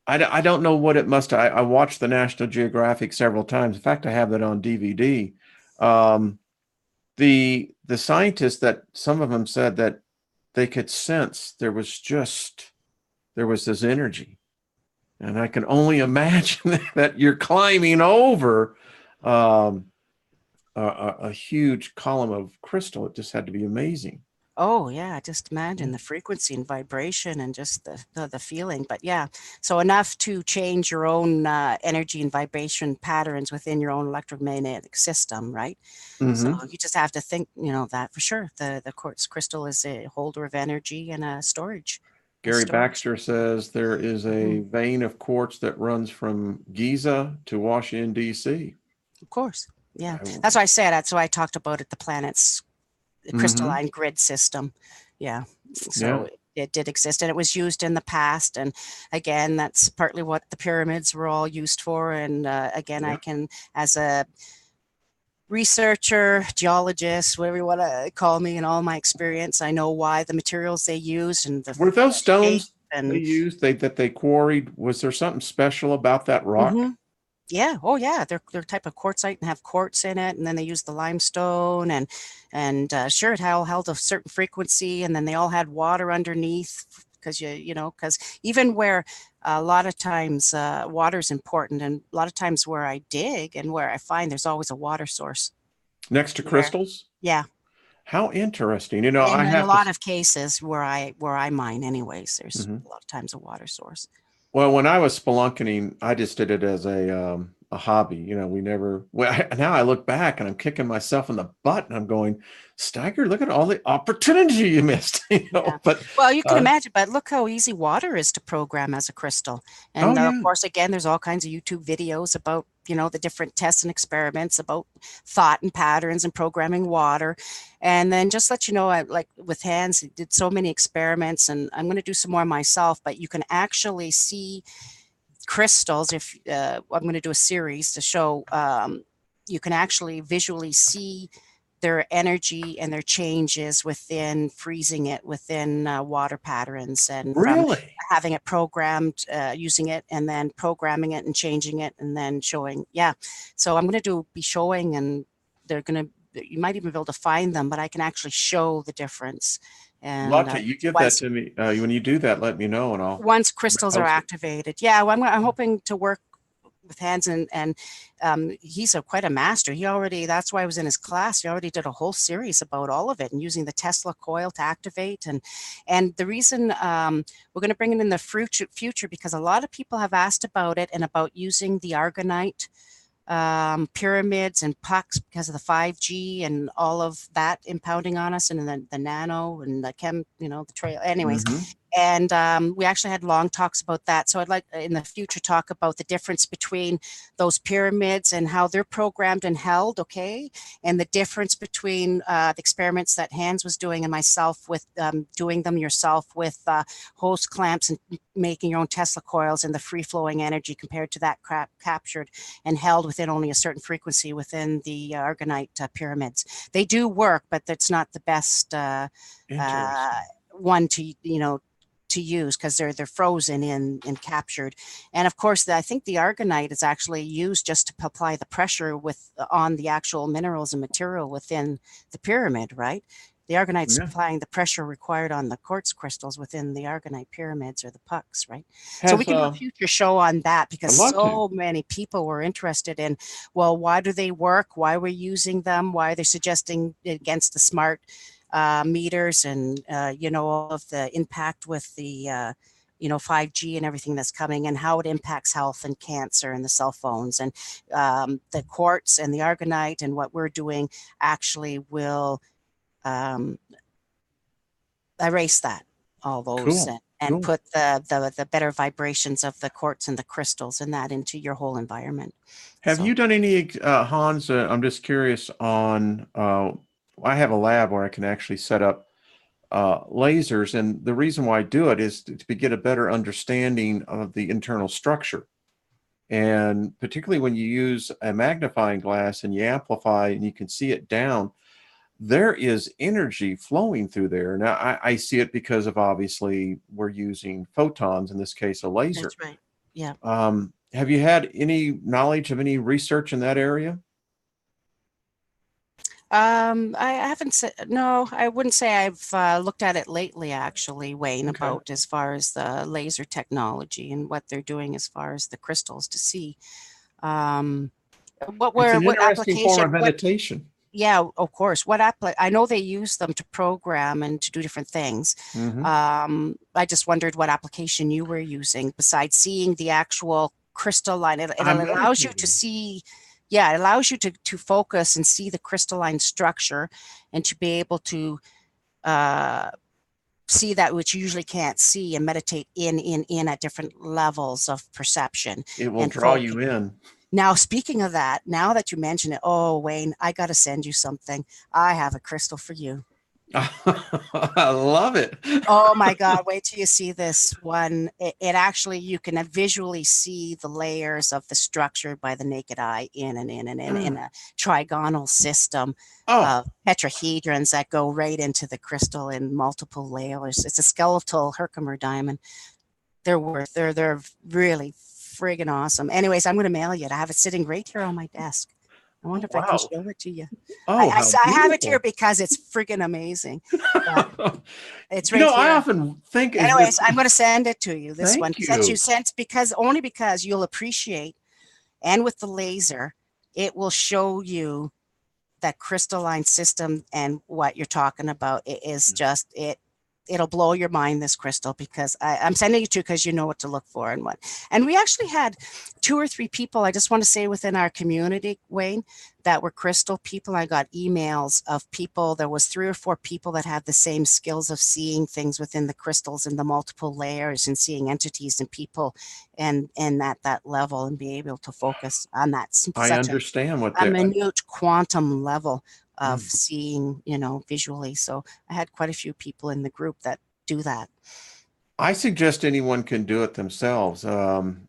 Speaker 1: I don't know what it must. I watched the National Geographic several times. In fact, I have that on DVD. Um, the scientists, that some of them said that they could sense there was this energy, and I can only imagine that you're climbing over um, a huge column of crystal. It just had to be amazing.
Speaker 2: Oh yeah, just
Speaker 1: Yeah.
Speaker 2: imagine the frequency and vibration and just the feeling. But yeah, so enough to change your own energy and vibration patterns within your own electromagnetic system, right? So
Speaker 1: Hmm.
Speaker 2: you just have to think, that for sure. The quartz crystal is a holder of energy and a
Speaker 1: Gary
Speaker 2: storage.
Speaker 1: Baxter says there is a
Speaker 2: Mhm.
Speaker 1: vein of quartz that runs from Giza to Washington, D.C.
Speaker 2: Of course. Yeah.
Speaker 1: I,
Speaker 2: That's why I said, that's why I talked about it, the planet's
Speaker 1: mm-hmm.
Speaker 2: crystalline grid system. Yeah.
Speaker 1: Yeah.
Speaker 2: So it did exist and it was used in the past. And again, that's partly what the pyramids were all used for. And again, I
Speaker 1: Yeah.
Speaker 2: can, as a researcher, geologist, whatever you want to call me, and all my experience, I know why the materials they used and the
Speaker 1: Were those
Speaker 2: shape
Speaker 1: stones they
Speaker 2: and
Speaker 1: used, that they quarried? Was there something special about that rock?
Speaker 2: mhm. Yeah. Oh, yeah. They're type of quartzite and have quartz in it, and then they use the limestone and sure, it all held a certain frequency, and then they all had water underneath because because even where a lot of times water is important, and a lot of times where I dig and where I find there's always a water source
Speaker 1: Next to
Speaker 2: there.
Speaker 1: crystals?
Speaker 2: Yeah.
Speaker 1: How interesting. I
Speaker 2: In a
Speaker 1: have to.
Speaker 2: lot of cases where I mine anyways, there's
Speaker 1: Mhm.
Speaker 2: a lot of times a water source.
Speaker 1: Well, when I was spelunking, I just did it as a hobby. We never. Well, now I look back and I'm kicking myself in the butt, and I'm going, Steiger, look at all the opportunity you missed.
Speaker 2: Yeah.
Speaker 1: But
Speaker 2: Well, you can
Speaker 1: uh,
Speaker 2: imagine, but look how easy water is to program as a crystal.
Speaker 1: oh
Speaker 2: And of
Speaker 1: yeah,
Speaker 2: course, again, there's all kinds of YouTube videos about, the different tests and experiments about thought and patterns and programming water. And then just let you know, I like with hands, I did so many experiments, and I'm going to do some more myself, but you can actually see crystals. If I'm going to do a series to show, you can actually visually see their energy and their changes within freezing it within water patterns, and from
Speaker 1: Really?
Speaker 2: having it programmed, using it, and then programming it and changing it, and then showing. Yeah. So I'm going to be showing, and they're going to, you might even be able to find them, but I can actually show the difference. And
Speaker 1: Lotte, you give that to me. When you do that, let me know and I'll
Speaker 2: once crystals are
Speaker 1: post it.
Speaker 2: activated. Yeah, well, I'm hoping to work with Hans, and he's quite a master. He already, that's why I was in his class. He already did a whole series about all of it, and using the Tesla coil to activate. And the reason we're going to bring it in the future, because a lot of people have asked about it and about using the Argonite pyramids and pucks because of the 5G and all of that impounding on us, and then the nano and the the trail. Anyways, and we actually had long talks about that. So I'd like in the future talk about the difference between those pyramids and how they're programmed and held, okay, and the difference between the experiments that Hans was doing and myself with doing them yourself with hose clamps and making your own Tesla coils, and the free-flowing energy compared to that captured and held within only a certain frequency within the Argonite pyramids. They do work, but that's not the best one to to use, because they're frozen in and captured. And of course, I think the Argonite is actually used just to apply the pressure on the actual minerals and material within the pyramid, right? The Argonite is applying the pressure required on the quartz crystals within the Argonite pyramids or the pucks, right? So we can do a future show on that, because so many people were interested in, well, why do they work? Why we're using them? Why they're suggesting against the smart meters, and all of the impact with the 5G and everything that's coming, and how it impacts health and cancer and the cell phones, and the quartz and the Argonite and what we're doing actually will erase that, all those, and put the better vibrations of the quartz and the crystals and that into your whole environment.
Speaker 1: Have you done any, Hans, I'm just curious on, I have a lab where I can actually set up lasers, and the reason why I do it is to get a better understanding of the internal structure. And particularly when you use a magnifying glass and you amplify and you can see it down, there is energy flowing through there. Now, I see it because of, obviously, we're using photons, in this case, a laser.
Speaker 2: That's right. Yeah.
Speaker 1: Have you had any knowledge of any research in that area?
Speaker 2: I haven't said, no, I wouldn't say I've looked at it lately, actually, Wayne, about as far as the laser technology and what they're doing as far as the crystals to see.
Speaker 1: It's an interesting form of meditation.
Speaker 2: Yeah, of course. I know they use them to program and to do different things. I just wondered what application you were using besides seeing the actual crystalline. It allows you to see. Yeah, it allows you to focus and see the crystalline structure, and to be able to see that which you usually can't see, and meditate in at different levels of perception.
Speaker 1: It will draw you in.
Speaker 2: Now, speaking of that, now that you mention it, oh, Wayne, I got to send you something. I have a crystal for you.
Speaker 1: I love it.
Speaker 2: Oh my God, wait till you see this one. It actually, you can visually see the layers of the structure by the naked eye in a trigonal system of tetrahedrons that go right into the crystal in multiple layers. It's a skeletal Herkimer diamond. They're really friggin' awesome. Anyways, I'm going to mail you it. I have it sitting right here on my desk. I wonder if I can show it to you. I have it here because it's friggin' amazing. It's right here.
Speaker 1: I often think.
Speaker 2: Anyways, I'm going to send it to you. This one,
Speaker 1: Thank you.
Speaker 2: only because you'll appreciate, and with the laser, it will show you that crystalline system and what you're talking about. It is just it. It'll blow your mind, this crystal, because I'm sending it to you because you know what to look for and what. And we actually had 2 or 3 people, I just want to say, within our community, Wayne, that were crystal people. I got emails of people. There was 3 or 4 people that had the same skills of seeing things within the crystals and the multiple layers, and seeing entities and people and at that level, and be able to focus on that.
Speaker 1: I understand what
Speaker 2: a minute quantum level of seeing, visually. So I had quite a few people in the group that do that.
Speaker 1: I suggest anyone can do it themselves. Karen,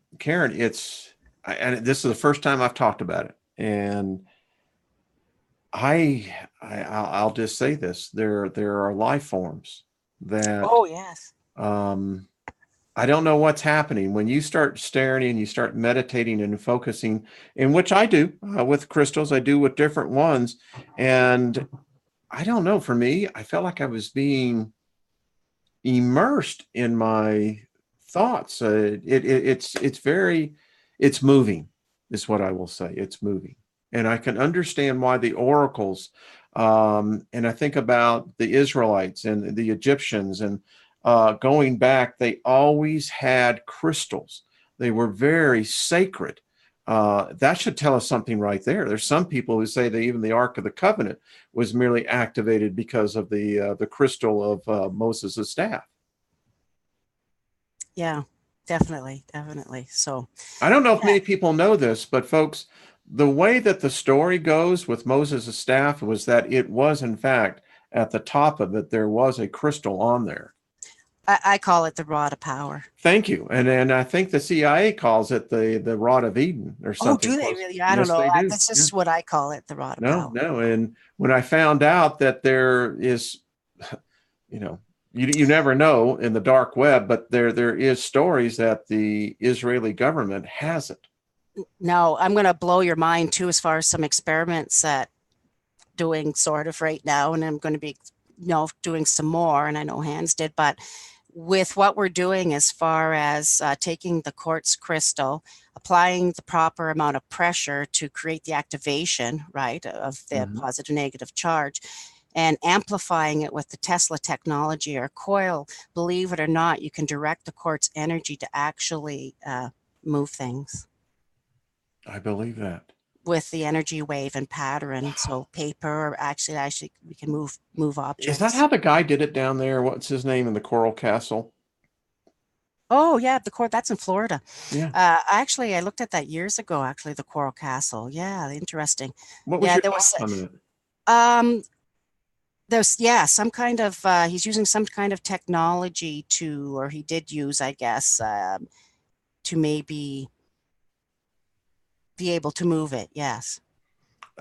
Speaker 1: and this is the first time I've talked about it, and I I'll just say this: there are life forms that
Speaker 2: Oh, yes.
Speaker 1: I don't know what's happening when you start staring and you start meditating and focusing, in which I do with crystals. I do with different ones, and I don't know. For me, I felt like I was being immersed in my thoughts. It's moving, is what I will say. It's moving, and I can understand why the oracles. And I think about the Israelites and the Egyptians, and going back, they always had crystals. They were very sacred. That should tell us something right there. There's some people who say that even the Ark of the Covenant was merely activated because of the crystal of Moses' staff.
Speaker 2: Yeah, definitely, definitely. So,
Speaker 1: I don't know if
Speaker 2: yeah.
Speaker 1: many people know this, but folks, the way that the story goes with Moses' staff was that it was, in fact, at the top of it, there was a crystal on there.
Speaker 2: I call it the rod of power.
Speaker 1: Thank you. And I think the CIA calls it the rod of Eden or
Speaker 2: Oh,
Speaker 1: something
Speaker 2: do they
Speaker 1: close.
Speaker 2: really? I don't
Speaker 1: Yes,
Speaker 2: know.
Speaker 1: they do.
Speaker 2: That's
Speaker 1: Yeah.
Speaker 2: just what I call it, the rod of power.
Speaker 1: No. And when I found out that there is, you know, you never know in the dark web, but there is stories that the Israeli government has it.
Speaker 2: Now, I'm going to blow your mind too, as far as some experiments that doing sort of right now, and I'm going to be, doing some more, and I know Hans did, but with what we're doing as far as taking the quartz crystal, applying the proper amount of pressure to create the activation, right, of the positive negative charge, and amplifying it with the Tesla technology or coil, believe it or not, you can direct the quartz energy to actually move things.
Speaker 1: I believe that.
Speaker 2: With the energy wave and pattern. So paper, actually we can move objects.
Speaker 1: Is that how the guy did it down there? What's his name in the Coral Castle?
Speaker 2: Oh yeah, the coral, that's in Florida.
Speaker 1: Yeah.
Speaker 2: Actually, I looked at that years ago, actually, the Coral Castle. Yeah, interesting.
Speaker 1: What was
Speaker 2: Yeah,
Speaker 1: your
Speaker 2: there was
Speaker 1: thoughts on it?
Speaker 2: some kind of he's using some kind of technology to, or he did use, I guess, to maybe be able to move it. Yes.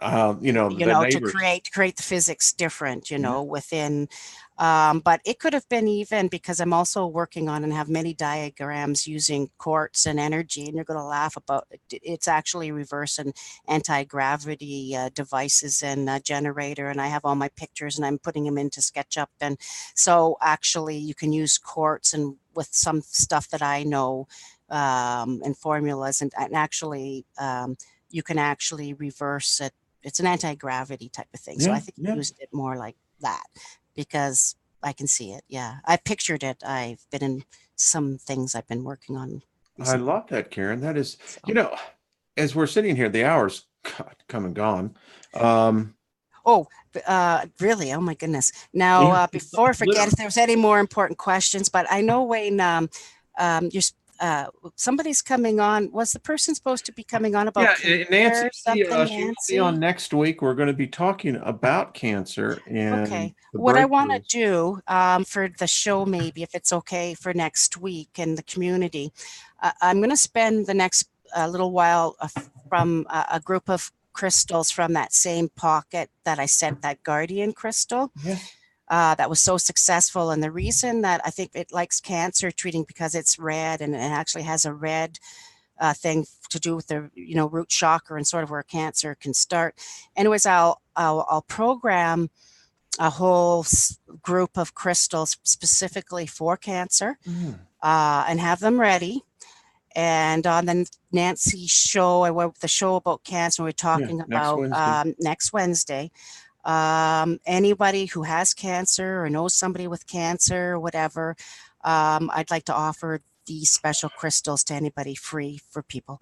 Speaker 1: The
Speaker 2: To
Speaker 1: neighbors.
Speaker 2: create the physics different,
Speaker 1: Yeah.
Speaker 2: within. But it could have been, even because I'm also working on and have many diagrams using quartz and energy, and you're going to laugh about it. It's actually reverse and anti-gravity devices and generator, and I have all my pictures and I'm putting them into SketchUp. And so actually you can use quartz and with some stuff that I know, and formulas, and actually you can actually reverse it. It's an anti-gravity type of thing. So I think he used it more like that because I can see it. Yeah. I pictured it. I've been in some things I've been working on recently.
Speaker 1: I love that, Karen. That is, as we're sitting here, the hour's come and gone.
Speaker 2: Really? Oh my goodness. Now, before I forget, if there's any more important questions, but I know, Wayne, somebody's coming on. Was the person supposed to be coming on about
Speaker 1: Nancy,
Speaker 2: Nancy?
Speaker 1: she'll be on next week. We're going to be talking about cancer. And
Speaker 2: okay. What I want to do for the show, maybe if it's okay for next week in the community, I'm going to spend the next little while from a group of crystals from that same pocket that I sent, that Guardian crystal.
Speaker 1: Yes.
Speaker 2: That was so successful. And the reason that I think it likes cancer treating, because it's red, and it actually has a red thing to do with the root chakra and sort of where cancer can start. Anyways, I'll program a whole group of crystals specifically for cancer, and have them ready. And on the Nancy show, I went with the show about cancer. We're talking about next Wednesday. Anybody who has cancer or knows somebody with cancer or whatever, I'd like to offer these special crystals to anybody, free for people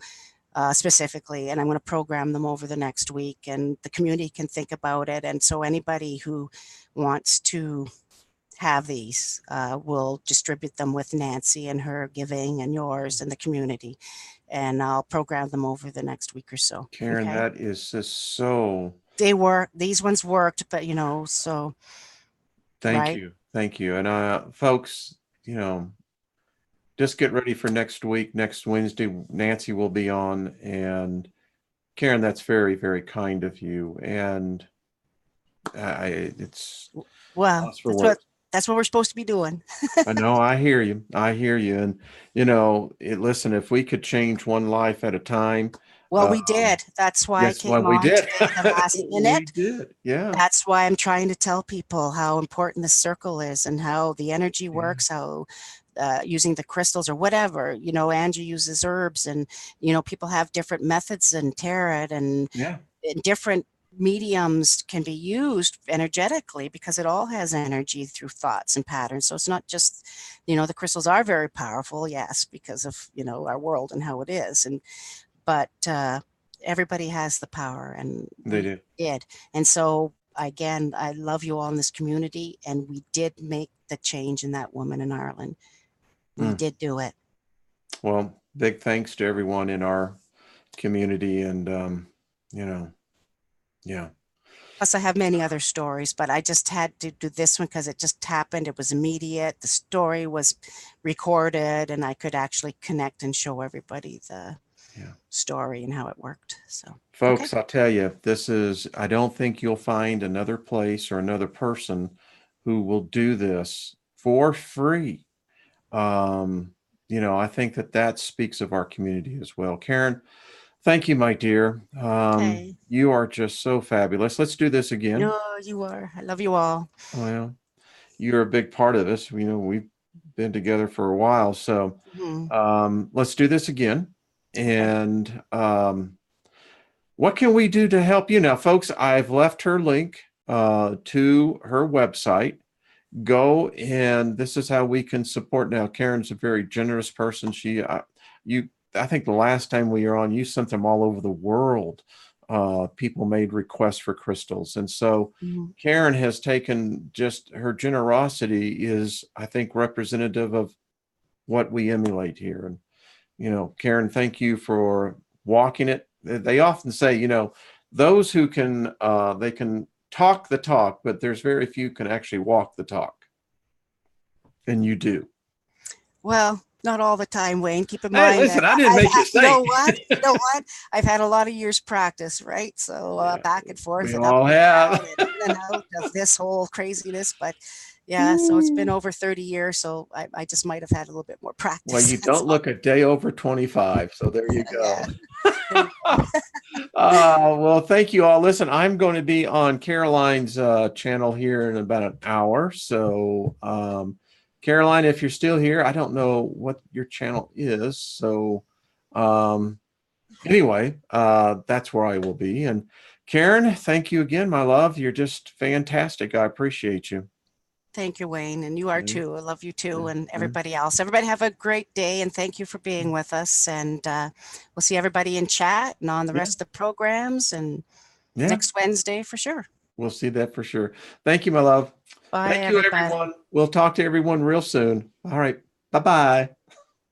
Speaker 2: specifically. And I'm going to program them over the next week, and the community can think about it. And so anybody who wants to have these, will distribute them with Nancy and her giving and yours and the community. And I'll program them over the next week or so.
Speaker 1: Karen, that is just so...
Speaker 2: These ones worked, but so.
Speaker 1: Thank you. Thank you. And folks, just get ready for next week. Next Wednesday, Nancy will be on. And Karen, that's very, very kind of you. And it's
Speaker 2: Well,
Speaker 1: lost for words.
Speaker 2: that's what we're supposed to be doing.
Speaker 1: I know. I hear you. I hear you. And listen, if we could change one life at a time,
Speaker 2: Well, we did. That's why I
Speaker 1: yes, well,
Speaker 2: came
Speaker 1: we
Speaker 2: on
Speaker 1: did.
Speaker 2: today, the last
Speaker 1: We
Speaker 2: minute.
Speaker 1: did. Yeah.
Speaker 2: That's why I'm trying to tell people how important the circle is and how the energy
Speaker 1: Yeah.
Speaker 2: works, how using the crystals or whatever, Angie uses herbs and, people have different methods and tarot and
Speaker 1: Yeah.
Speaker 2: different mediums can be used energetically because it all has energy through thoughts and patterns. So it's not just, the crystals are very powerful, yes, because of, our world and how it is. But everybody has the power and
Speaker 1: They
Speaker 2: we
Speaker 1: do.
Speaker 2: did. And so again, I love you all in this community and we did make the change in that woman in Ireland. We did do it.
Speaker 1: Well, big thanks to everyone in our community and, yeah.
Speaker 2: Plus, I have many other stories, but I just had to do this one because it just happened. It was immediate. The story was recorded, and I could actually connect and show everybody the story and how it worked. So,
Speaker 1: folks, I'll tell you, I don't think you'll find another place or another person who will do this for free. I think that speaks of our community as well. Karen, thank you, my dear. You are just so fabulous. Let's do this again.
Speaker 2: No, you are. I love you all.
Speaker 1: Well, you're a big part of this. We've been together for a while. So let's do this again. And what can we do to help you? Now, folks, I've left her link to her website. Go, and this is how we can support. Now, Karen's a very generous person. I think the last time we were on, you sent them all over the world. People made requests for crystals. And so Karen has taken, just her generosity is, I think, representative of what we emulate here. And, Karen, thank you for walking it. They often say, those who can, they can talk the talk, but there's very few can actually walk the talk. And you do.
Speaker 2: Well, not all the time, Wayne. Keep in mind.
Speaker 1: Hey, listen, I didn't make you say.
Speaker 2: You know what? You know what? I've had a lot of years practice, right? So back and forth.
Speaker 1: We
Speaker 2: and
Speaker 1: all have.
Speaker 2: And in and out of this whole craziness. But yeah, so it's been over 30 years. So I just might have had a little bit more practice.
Speaker 1: Well, you don't look a day over 25. So there you go. Well, thank you all. Listen, I'm going to be on Caroline's channel here in about an hour. So, Caroline, if you're still here, I don't know what your channel is. So, anyway, that's where I will be. And Karen, thank you again, my love. You're just fantastic. I appreciate you.
Speaker 2: Thank you, Wayne. And you are too. I love you too. And everybody else. Everybody have a great day. And thank you for being with us. And we'll see everybody in chat and on the rest of the programs. And next Wednesday for sure.
Speaker 1: We'll see that for sure. Thank you, my love.
Speaker 2: Bye,
Speaker 1: Thank you, everyone. We'll talk to everyone real soon. All right. Bye-bye.